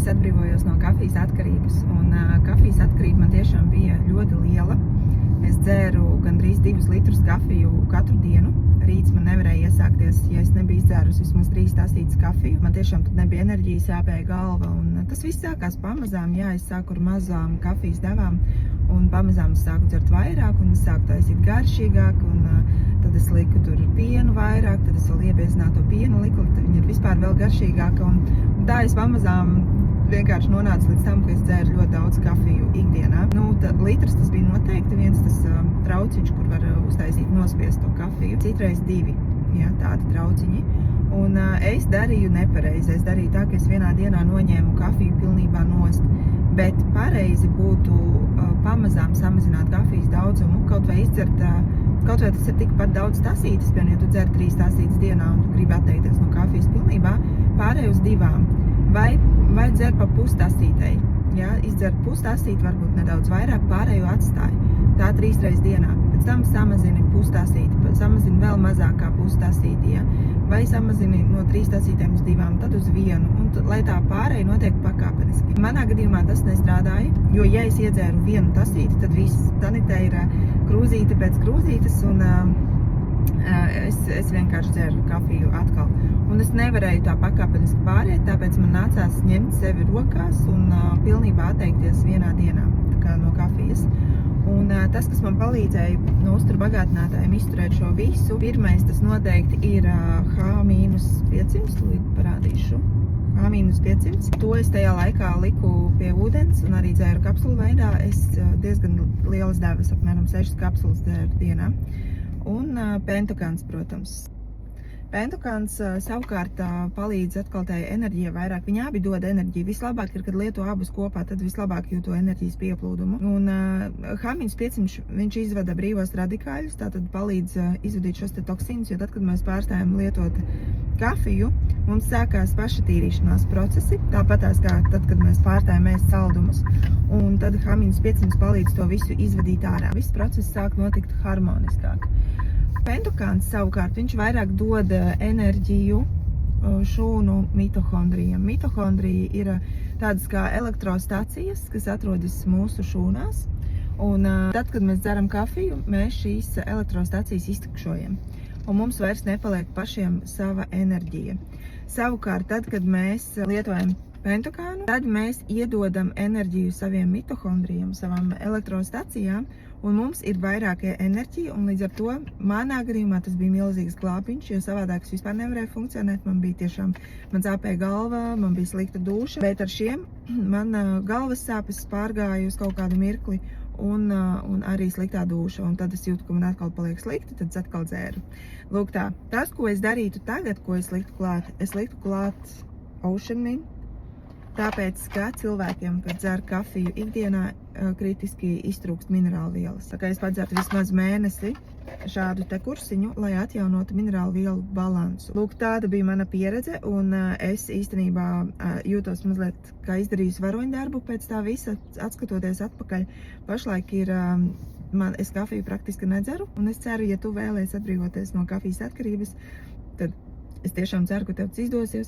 es atbrīvojos no kafijas atkarības, un kafijas atkarība man tiešām bija ļoti liela. Es dzēru gandrīz 2 litrus kafiju katru dienu. Rīts man nevarēja iesākties, ja es nebiju izdzērusi vismaz 3 tasītes kafiju. Man tiešām tad nebija enerģijas, sāpēja galva, un tas viss sākās pamazām. Jā, es sāku ar mazām kafijas devām, un pamazām es sāku dzert vairāk, un es sāku taisīt garšīgāk, un tad es liku tur pienu vairāk, tad es vēl iebiezināju to pienu liku, tad viņa ir vispār vēl garšīgāka, un tā es pamazām vienkārši nonācu līdz tam, ka es dzēru ļoti daudz kafiju ikdienā. Tad litrs tas bija noteikti viens tas trauciņš, kur var uztaisīt nospiest to kafiju. Citreiz 2, jā, tādi trauciņi. Un es darīju nepareizi. Es darīju tā, ka es vienā dienā noņēmu kafiju pilnībā nost. Bet pareizi būtu pamazām samazināt kafijas daudzumu, kaut vai tas ir tikpat daudz tasītes, piemēram, ja tu dzer 3 tasītes dienā un tu gribi atteikties no kafijas pilnībā, pārēj uz 2. Vai dzer pa pustasītei. Ja? Izdzer pustasīti, varbūt nedaudz vairāk, pārējo atstāju. Tā 3 reizes dienā. Pēc tam samazini pustasīti, samazini vēl mazākā pustasīti. Ja? Vai samazini no 3 tasītēm uz 2, tad uz 1. Un lai tā pārēja notiek pakāpeniski. Manā gadījumā tas nestrādāja, jo ja es iedzēru 1 tasīti, tad viss tanitē ir krūzīte pēc krūzītes, un es vienkārši dzeru kafiju atkal. Un es nevarēju tā pakāpeniski pāriet, tāpēc man nācās ņemt sevi rokās un pilnībā atteikties vienā dienā no kafijas. Un tas, kas man palīdzēja no uzturu bagātinātājiem izturēt šo visu, pirmais tas noteikti ir H-500, līdz parādīšu. H-500. To es tajā laikā liku pie ūdens un arī dzēru kapsulu veidā. Es diezgan lielas devas, apmēram 6 kapsulas dzēru dienā. Un Pentokans, protams. Pentokans savukārt palīdz atkal tai enerģijai vairāk. Viņi abi dod enerģiju. Vislabāk ir, kad lieto abus kopā, tad vislabāk jūto enerģijas pieplūdumu. Un H-500 viņš izvada brīvos radikāļus, tātad palīdz izvadīt šos te toksīnus, jo tad, kad mēs pārstājam lietot kafiju, mums sākās pašatīrīšanās procesi, tāpatās kā tad, kad mēs pārstājam ēst saldumus. Un tad H-500 palīdz to visu izvadīt ārā. Viss process sāk notikt harmoniskāk. Pentokans savukārt, viņš vairāk dod enerģiju šūnu mitohondrijiem. Mitohondrija ir tādas kā elektrostacijas, kas atrodas mūsu šūnās. Un tad, kad mēs dzeram kafiju, mēs šīs elektrostacijas iztukšojam. Un mums vairs nepaliek pašiem sava enerģija. Savukārt, tad, kad mēs lietojam pentokānu, tad mēs iedodam enerģiju saviem mitohondrijiem, savām elektrostacijām, un mums ir vairāk enerģija, un līdz ar to manā gadījumā tas bija milzīgs glābiņš, jo savādāk es vispār nevarēju funkcionēt. Man sāpēja galva, man bija slikta duša, bet ar šiem man galvas sāpes pārgāja uz kaut kādu mirkli, un arī sliktā duša, un tad es jūtu, ka man atkal paliek slikti, tad es atkal dzēru. Lūk tā, tas, ko es darītu tagad, ko es liktu klāt Ocean Mint, tāpēc, ka cilvēkiem, kad dzer kafiju ikdienā, kritiski iztrūkst minerālvielas. Tā kā es padzertu vismaz mēnesi šādu te kursiņu, lai atjaunotu minerālvielu balansu. Lūk, tāda bija mana pieredze, un es īstenībā jūtos mazliet kā izdarījusi varoņdarbu pēc tā visa, atskatoties atpakaļ. Pašlaik es kafiju praktiski nedzeru, un es ceru, ja tu vēlies atbrīvoties no kafijas atkarības, tad es tiešām ceru, ka tev tas izdosies.